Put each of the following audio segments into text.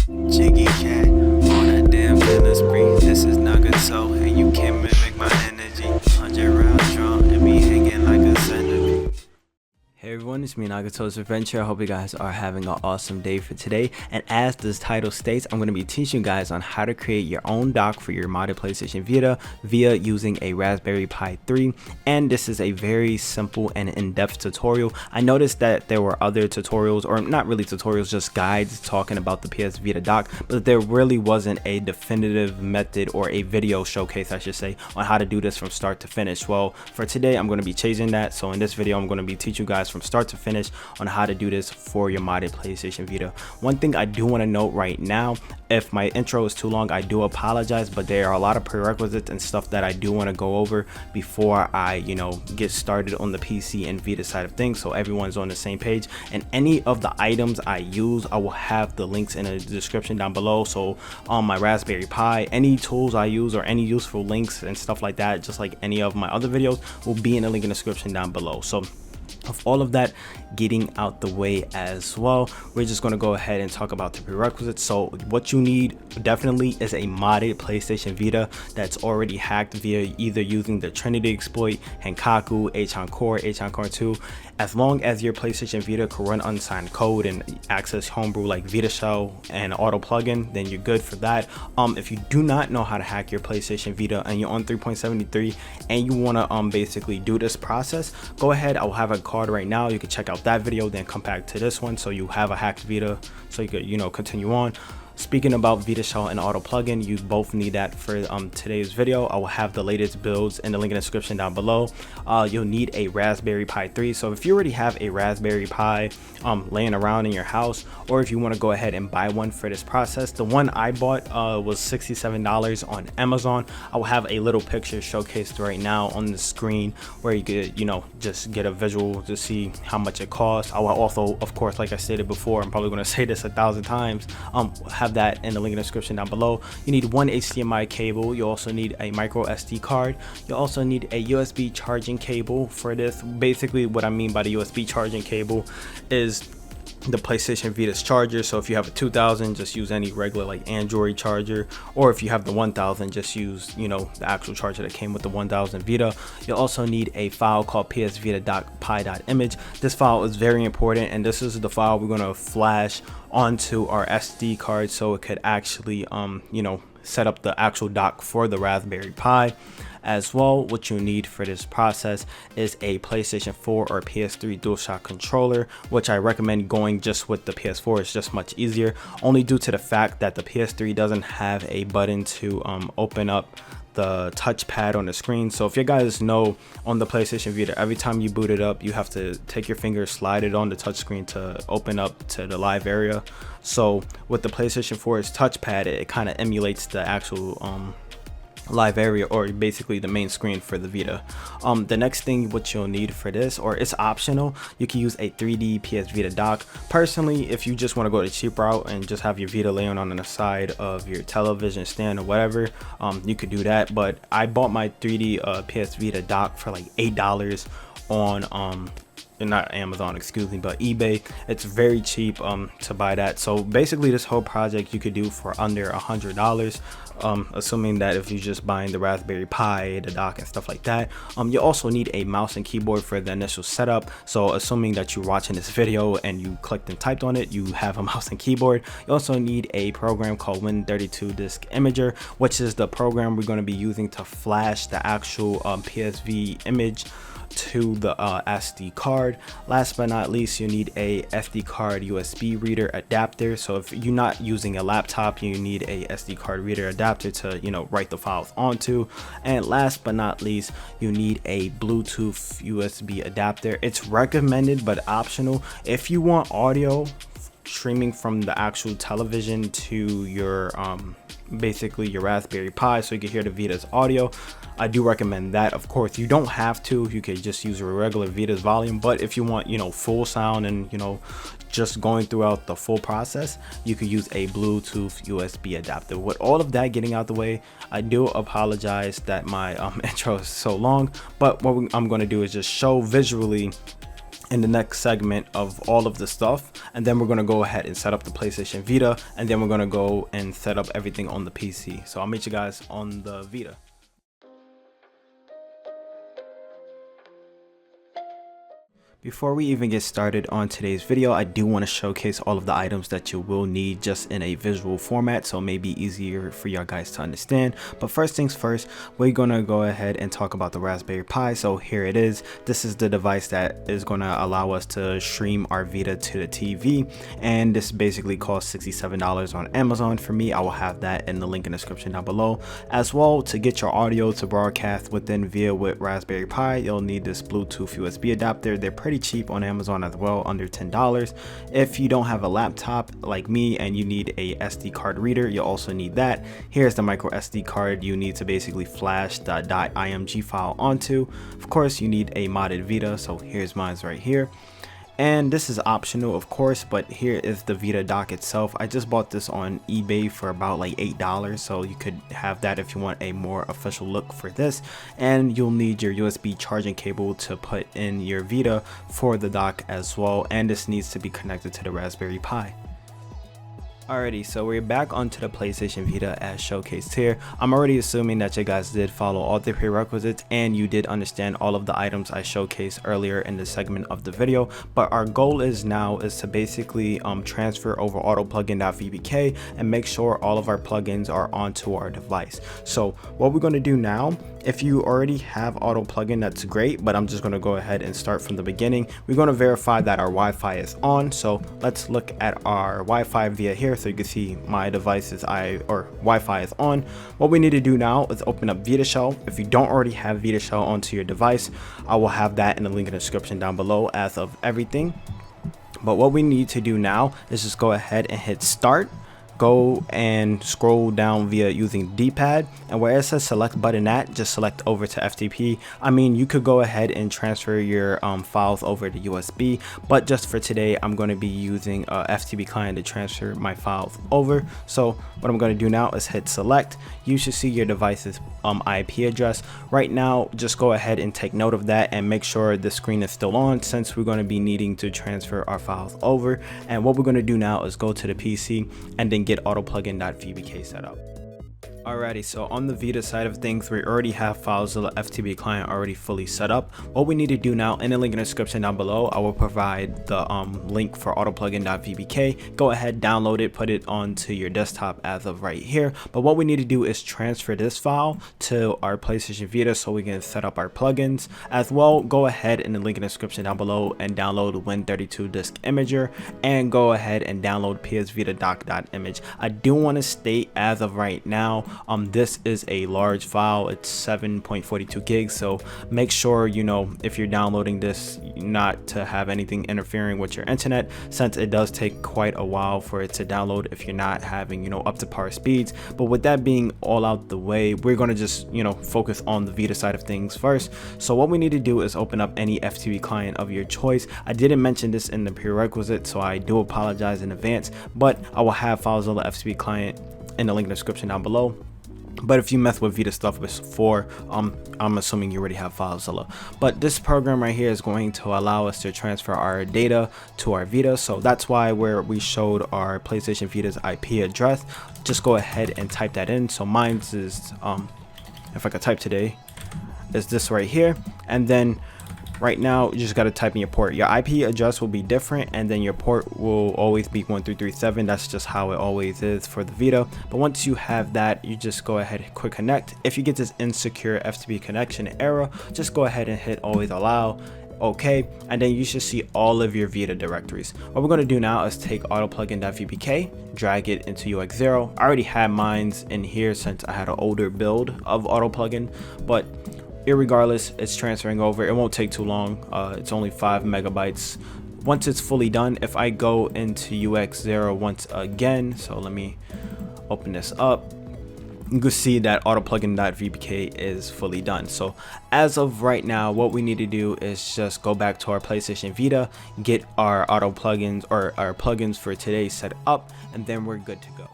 Jiggy cat on a damn feeling spree. This is Nagato, and you can't mimic my energy. 100 rounds drawn and me hanging like a centipede. Hey everyone, it's me Nagato's Adventure. I hope you guys are having an awesome day for today. And as this title states, I'm going to be teaching you guys on how to create your own dock for your modded PlayStation Vita via using a Raspberry Pi 3. And this is a very simple and in-depth tutorial. I noticed that there were other tutorials, or not really tutorials, just guides talking about the PS Vita dock, but there really wasn't a definitive method or a video showcase, I should say, on how to do this from start to finish. Well, for today, I'm going to be changing that. So in this video, I'm going to be teaching you guys from start to finish on how to do this for your modded PlayStation Vita. One thing I do want to note right now, if my intro is too long, I do apologize, but there are a lot of prerequisites and stuff that I do want to go over before I, get started on the PC and Vita side of things, so everyone's on the same page. And any of the items I use, I will have the links in the description down below. So on my Raspberry Pi, any tools I use or any useful links and stuff like that, just like any of my other videos, will be in the link in the description down below. So of all of that getting out the way as well, we're just going to go ahead and talk about the prerequisites. So what you need definitely is a modded PlayStation Vita that's already hacked via either using the Trinity exploit, Hankaku, H-On-Core 2. As long as your PlayStation Vita can run unsigned code and access homebrew like VitaShell and auto plugin, then you're good for that. If you do not know how to hack your PlayStation Vita and you're on 3.73 and you want to basically do this process, go ahead. I will have a card right now. You can check out that video, then come back to this one so you have a hacked Vita so you could continue on. Speaking about VitaShell and auto plugin, you both need that for today's video. I will have the latest builds in the link in the description down below. You'll need a Raspberry Pi 3. So if you already have a Raspberry Pi laying around in your house, or if you want to go ahead and buy one for this process, the one I bought was $67 on Amazon. I will have a little picture showcased right now on the screen where you could just get a visual to see how much it costs. I will also, of course, like I stated before, I'm probably going to say this 1,000 times, have that in the link in the description down below. You need one HDMI cable. You also need a micro SD card. You also need a USB charging cable for this. Basically what I mean by the USB charging cable is the PlayStation Vita's charger. So if you have a 2000, just use any regular like Android charger, or if you have the 1000, just use the actual charger that came with the 1000 Vita. You'll also need a file called psvita.py.image. This file is very important, and this is the file we're going to flash onto our SD card so it could actually set up the actual dock for the Raspberry Pi. As well, what you need for this process is a PlayStation 4 or PS3 DualShock controller, which I recommend going just with the PS4. It's just much easier, only due to the fact that the PS3 doesn't have a button to open up the touchpad on the screen. So if you guys know, on the PlayStation Vita, every time you boot it up, you have to take your finger, slide it on the touchscreen to open up to the live area. So with the PlayStation 4's touchpad, it kind of emulates the actual live area, or basically the main screen for the Vita. The next thing what you'll need for this, or it's optional, you can use a 3D PS Vita dock. Personally, if you just want to go the cheap route and just have your Vita laying on the side of your television stand or whatever, you could do that. But I bought my 3D PS Vita dock for like $8 on not Amazon, excuse me, but eBay. It's very cheap to buy that. So basically this whole project you could do for under $100, assuming that if you're just buying the Raspberry Pi, the dock and stuff like that. You also need a mouse and keyboard for the initial setup. So assuming that you're watching this video and you clicked and typed on it, you have a mouse and keyboard. You also need a program called Win32 Disk Imager, which is the program we're going to be using to flash the actual PSV image to the SD card. Last but not least, you need a SD card USB reader adapter. So if you're not using a laptop, you need a SD card reader adapter to write the files onto. And last but not least, you need a Bluetooth USB adapter. It's recommended but optional. If you want audio streaming from the actual television to your basically your Raspberry Pi so you can hear the Vita's audio, I do recommend that. Of course, you don't have to. You could just use a regular Vita's volume, but if you want full sound and just going throughout the full process, you could use a Bluetooth USB adapter. With all of that getting out the way, I do apologize that my intro is so long, but what I'm going to do is just show visually in the next segment of all of the stuff, and then we're going to go ahead and set up the PlayStation Vita, and then we're going to go and set up everything on the PC. So I'll meet you guys on the Vita. Before we even get started on today's video, I do want to showcase all of the items that you will need just in a visual format, so it may be easier for y'all guys to understand. But first things first, we're going to go ahead and talk about the Raspberry Pi. So here it is. This is the device that is going to allow us to stream our Vita to the TV, and this basically costs $67 on Amazon. For me, I will have that in the link in the description down below. As well, to get your audio to broadcast within VIA with Raspberry Pi, you'll need this Bluetooth USB adapter. They're pretty cheap on Amazon as well, under $10. If you don't have a laptop like me and you need a SD card reader, you'll also need that. Here's the micro SD card you need to basically flash the .img file onto. Of course, you need a modded Vita, so here's mine right here. And this is optional, of course, but here is the Vita dock itself. I just bought this on eBay for about like $8, so you could have that if you want a more official look for this. And you'll need your USB charging cable to put in your Vita for the dock as well, and this needs to be connected to the Raspberry Pi. Alrighty, so we're back onto the PlayStation Vita as showcased here. I'm already assuming that you guys did follow all the prerequisites and you did understand all of the items I showcased earlier in the segment of the video. But our goal is to basically transfer over autoplugin.vpk and make sure all of our plugins are onto our device. So what we're going to do now, if you already have auto plugin, that's great, but I'm just going to go ahead and start from the beginning. We're going to verify that our Wi-Fi is on. So let's look at our Wi-Fi via here, so you can see my devices Wi-Fi is on. What we need to do now is open up VitaShell. If you don't already have VitaShell onto your device, I will have that in the link in the description down below as of everything. But what we need to do now is just go ahead and hit start. Go and scroll down via using D-pad, and where it says select button at, just select over to FTP. I mean, you could go ahead and transfer your files over to USB, but just for today, I'm going to be using a FTP client to transfer my files over. So what I'm going to do now is hit select. You should see your device's IP address. Right now, just go ahead and take note of that and make sure the screen is still on, since we're going to be needing to transfer our files over. And what we're going to do now is go to the PC and then get autoplugin.vpk set up. Alrighty, so on the Vita side of things, we already have FileZilla FTP client already fully set up. What we need to do now, in the link in the description down below, I will provide the link for autoplugin.vpk. Go ahead, download it, put it onto your desktop as of right here. But what we need to do is transfer this file to our PlayStation Vita so we can set up our plugins. As well, go ahead in the link in the description down below and download Win32 Disk Imager, and go ahead and download PS Vita doc.image. I do want to state as of right now, this is a large file. It's 7.42 gigs, so make sure, you know, if you're downloading this, not to have anything interfering with your internet, since it does take quite a while for it to download if you're not having, you know, up to par speeds. But with that being all out the way, we're going to just, you know, focus on the Vita side of things first. So what we need to do is open up any FTP client of your choice. I didn't mention this in the prerequisite, so I do apologize in advance, but I will have FileZilla FTP client in the link in the description down below. But if you mess with Vita stuff before, I'm assuming you already have FileZilla. But this program right here is going to allow us to transfer our data to our Vita. So that's why where we showed our PlayStation Vita's IP address, just go ahead and type that in. So mine is, if I could type today, is this right here. And then right now, you just got to type in your port. Your IP address will be different, and then your port will always be 1337. That's just how it always is for the Vita. But once you have that, you just go ahead and quick connect. If you get this insecure FTP connection error, just go ahead and hit always allow. Okay, and then you should see all of your Vita directories. What we're going to do now is take autoplugin.vpk, drag it into UX0. I already had mines in here since I had an older build of autoplugin, but irregardless, it's transferring over. It won't take too long. It's only 5 megabytes. Once it's fully done, if I go into UX0 once again, so let me open this up, you can see that autoplugin.vpk is fully done. So as of right now, what we need to do is just go back to our PlayStation Vita, get our auto plugins or our plugins for today set up, and then we're good to go.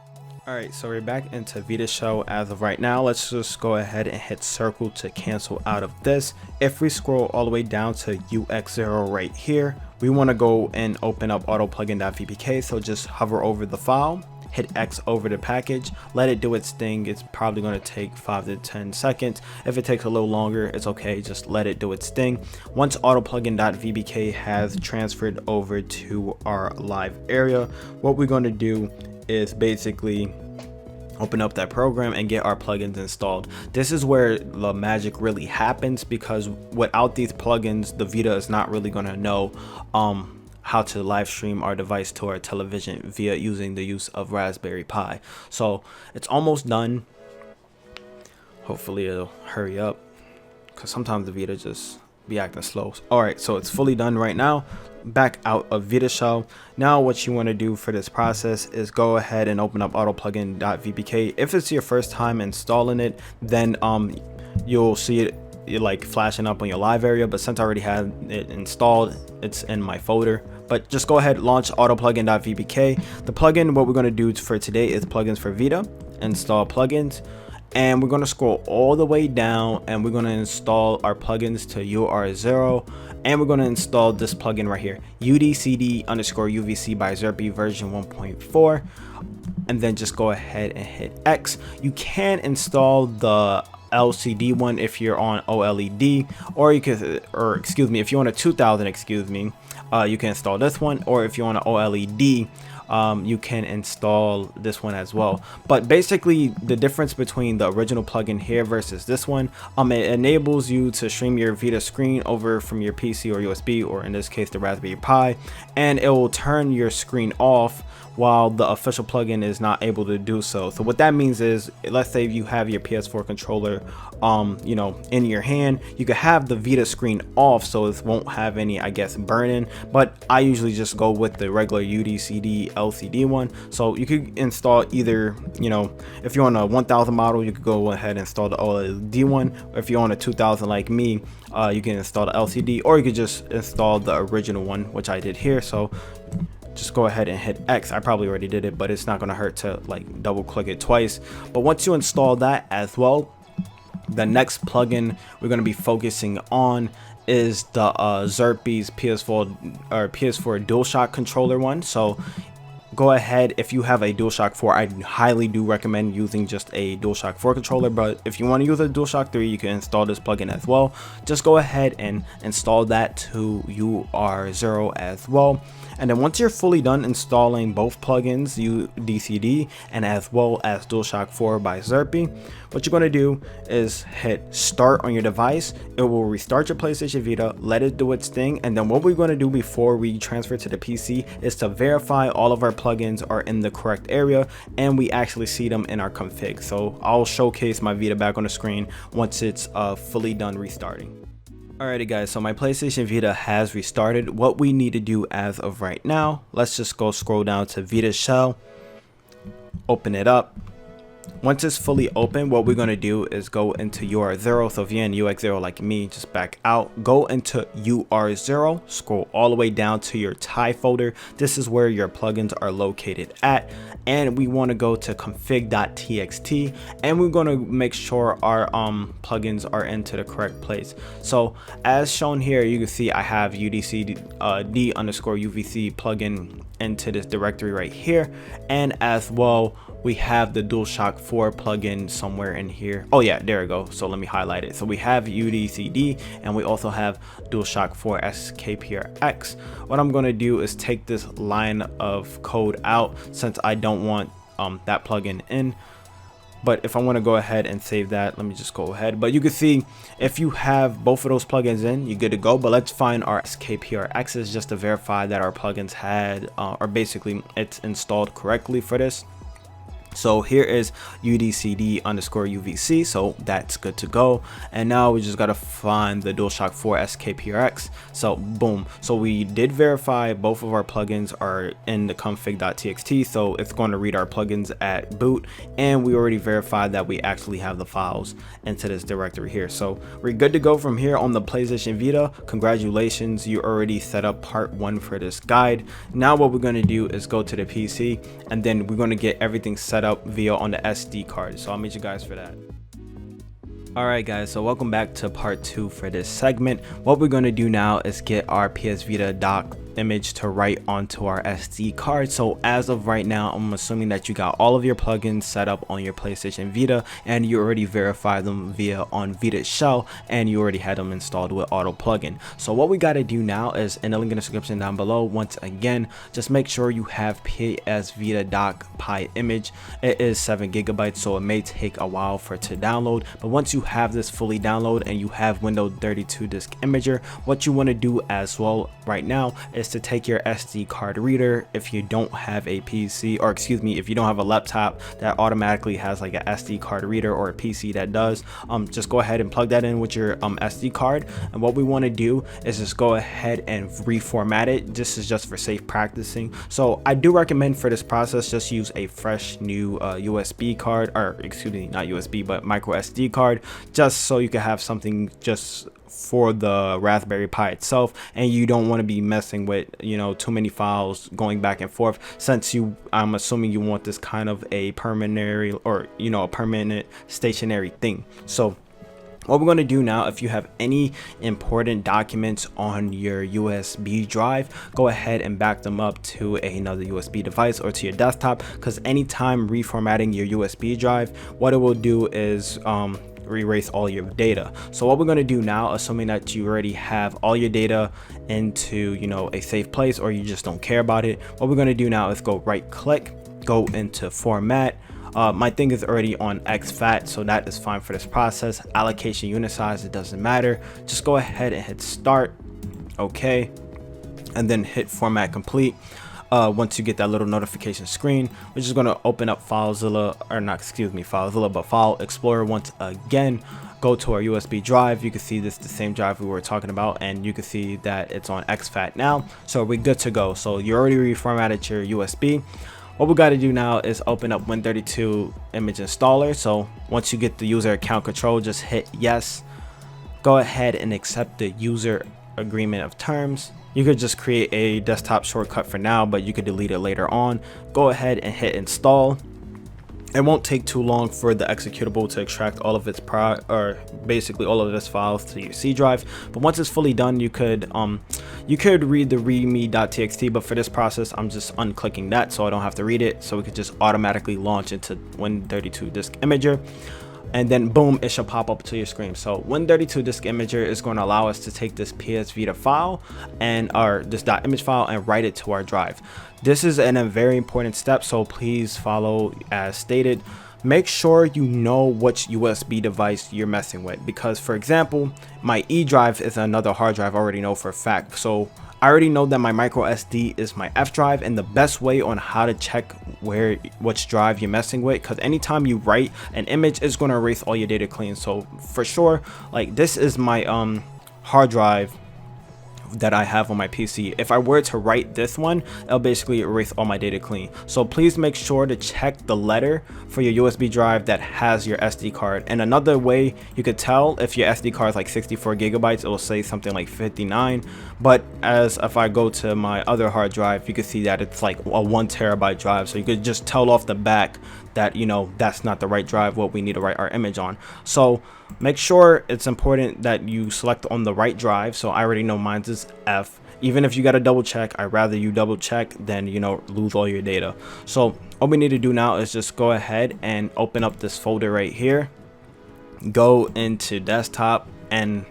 Alright, so we're back into VitaShell as of right now. Let's just go ahead and hit circle to cancel out of this. If we scroll all the way down to UX0 right here, we want to go and open up autoplugin.vpk. So just hover over the file, hit X over the package, let it do its thing. It's probably going to take 5 to 10 seconds. If it takes a little longer, it's okay, just let it do its thing. Once autoplugin.vpk has transferred over to our live area, what we're going to do is basically open up that program and get our plugins installed. This is where the magic really happens, because without these plugins, the Vita is not really going to know how to live stream our device to our television via using the use of Raspberry Pi. So it's almost done. Hopefully it'll hurry up, because sometimes the Vita just be acting slow. All right, so it's fully done right now. Back out of Vita Shell. Now what you want to do for this process is go ahead and open up autoplugin.vpk. If it's your first time installing it, then you'll see it like flashing up on your live area, but since I already had it installed, it's in my folder. But just go ahead, launch autoplugin.vpk. The plugin, what we're going to do for today is plugins for Vita, install plugins, and we're going to scroll all the way down and we're going to install our plugins to UR0, and we're going to install this plugin right here, UDCD_UVC by Xerpe version 1.4, and then just go ahead and hit X. You can install the LCD one if you're on OLED, or you could, or excuse me, if you're on a 2000, you can install this one, or if you're on an OLED, you can install this one as well. But basically the difference between the original plugin here versus this one, it enables you to stream your Vita screen over from your PC or USB, or in this case the Raspberry Pi, and it will turn your screen off while the official plugin is not able to do so. So what that means is, let's say you have your PS4 controller in your hand, you could have the Vita screen off so it won't have any, I guess, burn-in, but I usually just go with the regular UDCD LCD one. So you could install either, if you're on a 1000 model, you could go ahead and install the OLED one. If you're on a 2000 like me, you can install the LCD, or you could just install the original one, which I did here. So just go ahead and hit X. I probably already did it, but it's not going to hurt to like double click it twice. But once you install that as well, the next plugin we're going to be focusing on is the Xerpe's PS4 DualShock controller one. So go ahead, if you have a DualShock 4, I highly do recommend using just a DualShock 4 controller, but if you want to use a DualShock 3, you can install this plugin as well. Just go ahead and install that to UR0 as well. And then once you're fully done installing both plugins, UDCD and as well as DualShock 4 by Xerpe, what you're going to do is hit start on your device. It will restart your PlayStation Vita, let it do its thing, and then what we're going to do before we transfer to the PC is to verify all of our plugins are in the correct area and we actually see them in our config. So I'll showcase my Vita back on the screen once it's fully done restarting. Alrighty guys, so my PlayStation Vita has restarted. What we need to do as of right now, let's just go scroll down to Vita Shell, open it up. Once it's fully open, what we're going to do is go into UR0. So if you're in UX0 like me, just back out, go into UR0, scroll all the way down to your TIE folder. This is where your plugins are located at, and we want to go to config.txt, and we're going to make sure our plugins are into the correct place. So as shown here, you can see I have UDCD_UVC plugin into this directory right here, and as well we have the DualShock 4 plugin somewhere in here. Oh yeah, there we go. So let me highlight it. So we have UDCD and we also have DualShock 4 SKPRX. What I'm going to do is take this line of code out since I don't want that plugin in. But if I want to go ahead and save that, let me just go ahead. But you can see if you have both of those plugins in, you're good to go. But let's find our SKPRX just to verify that our plugins had, or basically it's installed correctly for this. So here is UDCD_UVC, so that's good to go. And now we just got to find the DualShock 4 SKPRX. So boom, so we did verify both of our plugins are in the config.txt, so it's going to read our plugins at boot, and we already verified that we actually have the files into this directory here. So we're good to go from here on the PlayStation Vita. Congratulations, you already set up part 1 for this guide. Now what we're going to do is go to the PC, and then we're going to get everything set up via on the SD card. So I'll meet you guys for that. Alright guys, so welcome back to part 2 for this segment. What we're going to do now is get our PS Vita dock image to write onto our SD card. So as of right now, I'm assuming that you got all of your plugins set up on your PlayStation Vita and you already verified them via on Vita Shell, and you already had them installed with auto plugin. So what we got to do now is, in the link in the description down below, once again, just make sure you have PS Vita doc Pi image. It is 7 GB, so it may take a while for it to download, but once you have this fully download and you have Windows 32 disk imager, what you want to do as well right now is to take your SD card reader. If you don't have a PC, or excuse me, if you don't have a laptop that automatically has like a SD card reader, or a PC that does, just go ahead and plug that in with your SD card. And what we want to do is just go ahead and reformat it. This is just for safe practicing, so I do recommend for this process just use a fresh new USB card, or excuse me, not USB but micro SD card, just so you can have something just for the Raspberry Pi itself, and you don't want to be messing with, you know, too many files going back and forth, since I'm assuming you want this kind of a permanent, or you know, a permanent stationary thing. So what we're going to do now, if you have any important documents on your USB drive, go ahead and back them up to another USB device or to your desktop, because anytime reformatting your USB drive, what it will do is erase all your data. So what we're going to do now, assuming that you already have all your data into, you know, a safe place, or you just don't care about it, what we're going to do now is go right click, go into format. My thing is already on exFAT, so that is fine for this process. Allocation unit size, it doesn't matter. Just go ahead and hit start, okay, and then hit format complete. Once you get that little notification screen, we're just going to open up FileZilla, or not, excuse me, FileZilla, but File Explorer once again. Go to our USB drive. You can see this the same drive we were talking about, and you can see that it's on exFAT now, so we're good to go. So you already reformatted your USB. What we got to do now is open up Win32 image installer. So once you get the user account control, just hit yes. Go ahead and accept the user agreement of terms. You could just create a desktop shortcut for now, but you could delete it later on. Go ahead and hit install. It won't take too long for the executable to extract all of its basically all of its files to your C drive. But once it's fully done, you could read the readme.txt, but for this process I'm just unclicking that so I don't have to read it, so we could just automatically launch into Win32 disk imager. And then boom, it should pop up to your screen. So Win32 disk imager is going to allow us to take this PS Vita file and this .image file and write it to our drive. This is a very important step, so please follow as stated. Make sure you know which USB device you're messing with, because for example, my E drive is another hard drive I already know for a fact. So I already know that my micro SD is my F drive, and the best way on how to check which drive you're messing with, because anytime you write an image, it's going to erase all your data clean. So for sure, like this is my hard drive that I have on my PC. If I were to write this one, it'll basically erase all my data clean. So please make sure to check the letter for your USB drive that has your SD card. And another way you could tell if your SD card is like 64 GB, it will say something like 59. But as if I go to my other hard drive, you can see that it's like a 1 TB drive. So you could just tell off the back that, you know, that's not the right drive what we need to write our image on. So make sure it's important that you select on the right drive. So I already know mine is F. Even if you got to double check, I'd rather you double check than, you know, lose all your data. So all we need to do now is just go ahead and open up this folder right here, go into desktop and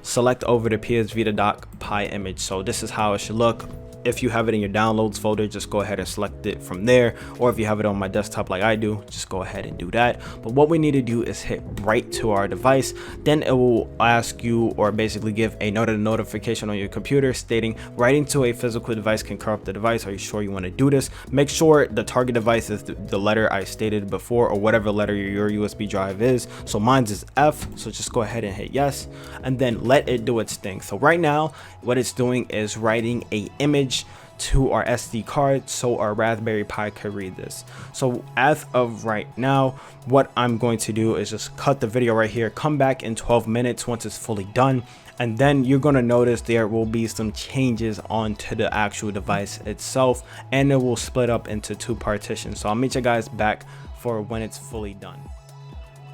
select over the PS Vita doc Pi image. So this is how it should look. If you have it in your downloads folder, just go ahead and select it from there, or if you have it on my desktop like I do, just go ahead and do that. But what we need to do is hit write to our device. Then it will ask you, or basically give a notification on your computer stating writing to a physical device can corrupt the device. Are you sure you want to do this? Make sure the target device is the letter I stated before, or whatever letter your USB drive is. So mine's is F, so just go ahead and hit yes, and then let it do its thing. So right now what it's doing is writing a image to our SD card so our Raspberry Pi could read this. So as of right now, what I'm going to do is just cut the video right here, come back in 12 minutes once it's fully done, and then you're going to notice there will be some changes onto the actual device itself, and it will split up into 2 partitions. So I'll meet you guys back for when it's fully done.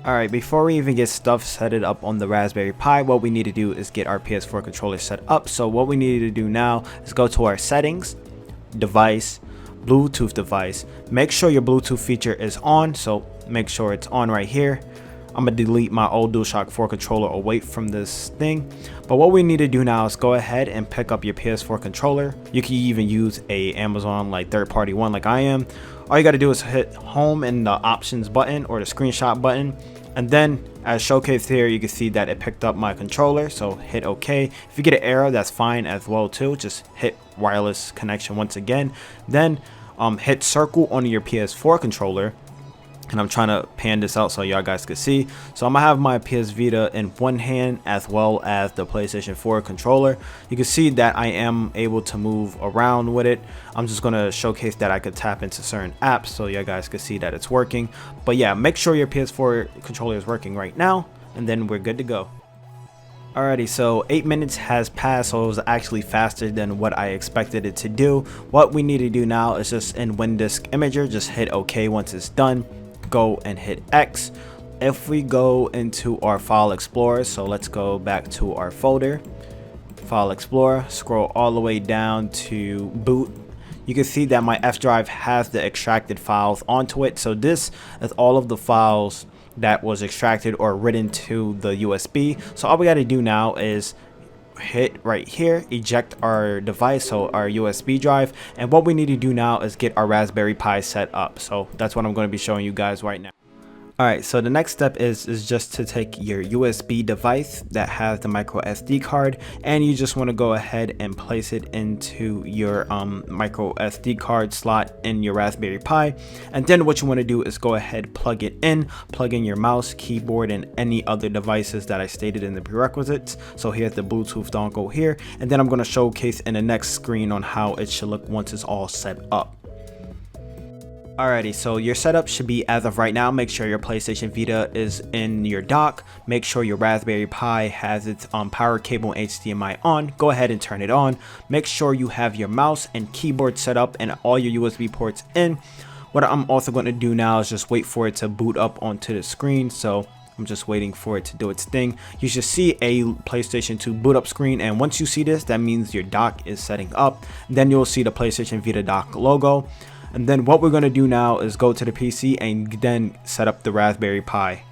Alright, before we even get stuff set it up on the Raspberry Pi, what we need to do is get our PS4 controller set up. So what we need to do now is go to our settings, device, Bluetooth device. Make sure your Bluetooth feature is on, so make sure it's on right here. I'm gonna delete my old DualShock 4 controller away from this thing. But what we need to do now is go ahead and pick up your PS4 controller. You can even use a Amazon like third-party one like I am. All you gotta do is hit home in the options button or the screenshot button. And then as showcased here, you can see that it picked up my controller, so hit OK. If you get an error, that's fine as well too. Just hit wireless connection once again. Then hit circle on your PS4 controller. And I'm trying to pan this out so y'all guys can see. So I'm gonna have my PS Vita in one hand as well as the PlayStation 4 controller. You can see that I am able to move around with it. I'm just gonna showcase that I could tap into certain apps so y'all guys can see that it's working. But yeah, make sure your PS4 controller is working right now, and then we're good to go. Alrighty, so 8 minutes has passed, so it was actually faster than what I expected it to do. What we need to do now is just in WinDisk Imager, just hit OK once it's done. Go and hit X. If we go into our file explorer, so let's go back to our folder, file explorer, scroll all the way down to boot. You can see that my F drive has the extracted files onto it. So this is all of the files that was extracted or written to the USB. So all we got to do now is hit right here, eject our device, so our USB drive. And what we need to do now is get our Raspberry Pi set up. So that's what I'm going to be showing you guys right now. Alright, so the next step is just to take your USB device that has the micro SD card, and you just want to go ahead and place it into your micro SD card slot in your Raspberry Pi. And then what you want to do is go ahead, plug in your mouse, keyboard, and any other devices that I stated in the prerequisites. So here's the Bluetooth dongle here, and then I'm going to showcase in the next screen on how it should look once it's all set up. Alrighty, so your setup should be as of right now. Make sure your PlayStation Vita is in your dock. Make sure your Raspberry Pi has its power cable and HDMI on. Go ahead and turn it on. Make sure you have your mouse and keyboard set up and all your USB ports in. What I'm also going to do now is just wait for it to boot up onto the screen. So I'm just waiting for it to do its thing. You should see a PlayStation 2 boot up screen, and once you see this, that means your dock is setting up. Then you'll see the PlayStation Vita dock logo. And then what we're going to do now is go to the PC and then set up the Raspberry Pi.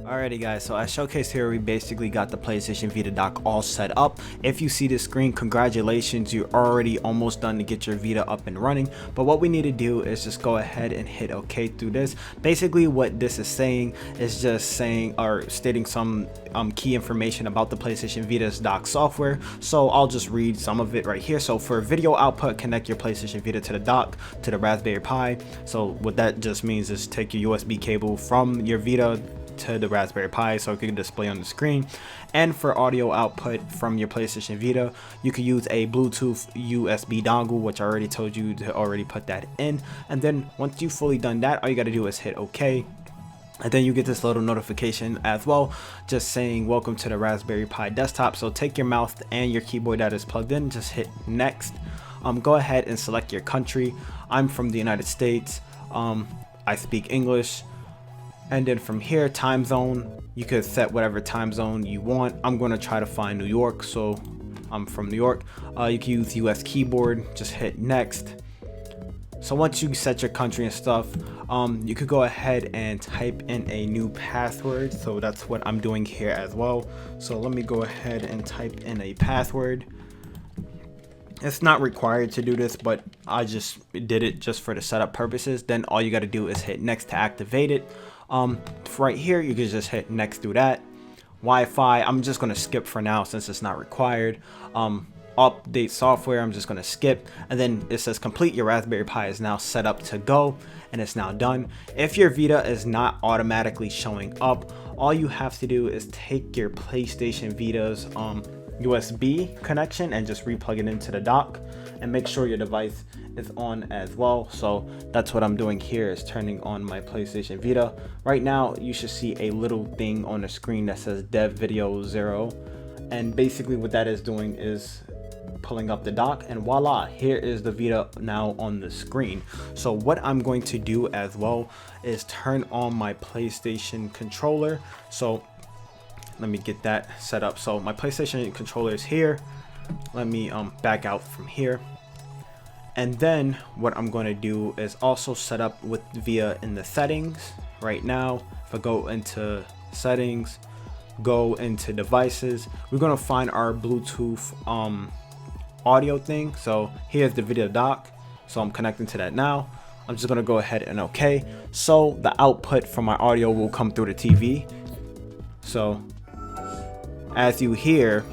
Alrighty guys, so as showcased here, we basically got the PlayStation Vita dock all set up. If you see this screen, congratulations, you're already almost done to get your Vita up and running. But what we need to do is just go ahead and hit OK through this. Basically what this is saying is just saying or stating some key information about the PlayStation Vita's dock software. So I'll just read some of it right here. So for video output, connect your PlayStation Vita to the dock to the Raspberry Pi. So what that just means is take your USB cable from your Vita to the Raspberry Pi so it can display on the screen. And for audio output from your PlayStation Vita, you can use a Bluetooth USB dongle, which I already told you to already put that in. And then once you've fully done that, all you got to do is hit OK. And then you get this little notification as well, just saying welcome to the Raspberry Pi desktop. So take your mouse and your keyboard that is plugged in, just hit next. Go ahead and select your country. I'm from the United States. I speak English. And then from here, time zone, you could set whatever time zone you want. I'm going to try to find New York, so I'm from New York. You can use US keyboard, just hit next. So once you set your country and stuff, you could go ahead and type in a new password. So that's what I'm doing here as well. So let me go ahead and type in a password. It's not required to do this, but I just did it just for the setup purposes. Then all you got to do is hit next to activate it. Right here, you can just hit next through that. Wi-Fi, I'm just going to skip for now since it's not required. Update software, I'm just going to skip. And then it says complete, your Raspberry Pi is now set up to go, and it's now done. If your Vita is not automatically showing up, all you have to do is take your PlayStation Vita's USB connection and just replug it into the dock, and make sure your device is on as well. So that's what I'm doing here, is turning on my PlayStation Vita. Right now you should see a little thing on the screen that says dev video 0, and basically what that is doing is pulling up the dock, and voila, here is the Vita now on the screen. So what I'm going to do as well is turn on my PlayStation controller. So let me get that set up. So my PlayStation controller is here. Let me back out from here. And then what I'm going to do is also set up with VIA in the settings. Right now, if I go into settings, go into devices, we're going to find our Bluetooth audio thing. So here's the video dock. So I'm connecting to that now. I'm just going to go ahead and OK. So the output from my audio will come through the TV. So as you hear,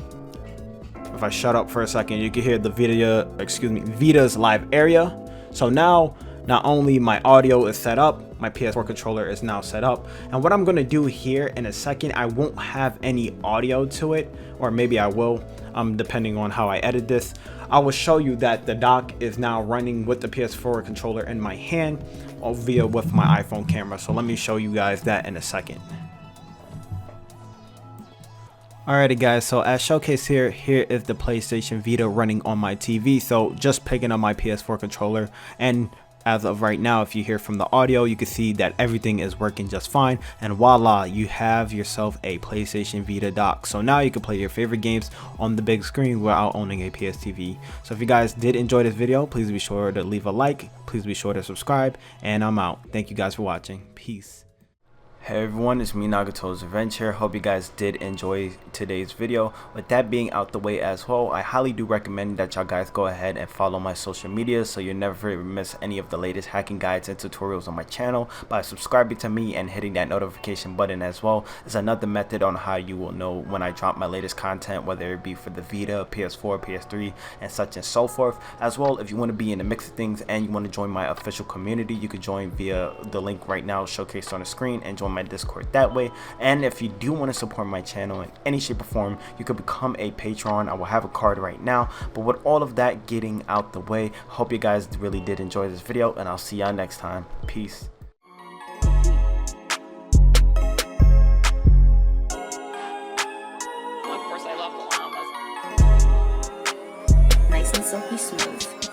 if I shut up for a second, you can hear the Vita's live area. So now, not only my audio is set up, my PS4 controller is now set up. And what I'm going to do here in a second, I won't have any audio to it, or maybe I will, depending on how I edit this. I will show you that the dock is now running with the PS4 controller in my hand via with my iPhone camera. So let me show you guys that in a second. Alrighty guys, so as showcased here is the PlayStation Vita running on my TV. So just picking up my PS4 controller, and as of right now, if you hear from the audio, you can see that everything is working just fine, and voila, you have yourself a PlayStation Vita dock. So now you can play your favorite games on the big screen without owning a PS TV. So if you guys did enjoy this video, please be sure to leave a like, please be sure to subscribe, and I'm out. Thank you guys for watching. Peace. Hey everyone, it's me, Nagato's Revenge here. Hope you guys did enjoy today's video. With that being out the way as well, I highly do recommend that y'all guys go ahead and follow my social media so you never miss any of the latest hacking guides and tutorials on my channel by subscribing to me and hitting that notification button as well. Is another method on how you will know when I drop my latest content, whether it be for the Vita, PS4, PS3, and such and so forth. As well, if you want to be in the mix of things and you want to join my official community, you can join via the link right now showcased on the screen and join my Discord that way. And if you do want to support my channel in any shape or form, you could become a patron. I will have a card right now. But with all of that getting out the way, hope you guys really did enjoy this video, and I'll see y'all next time. Peace. Nice and silky smooth.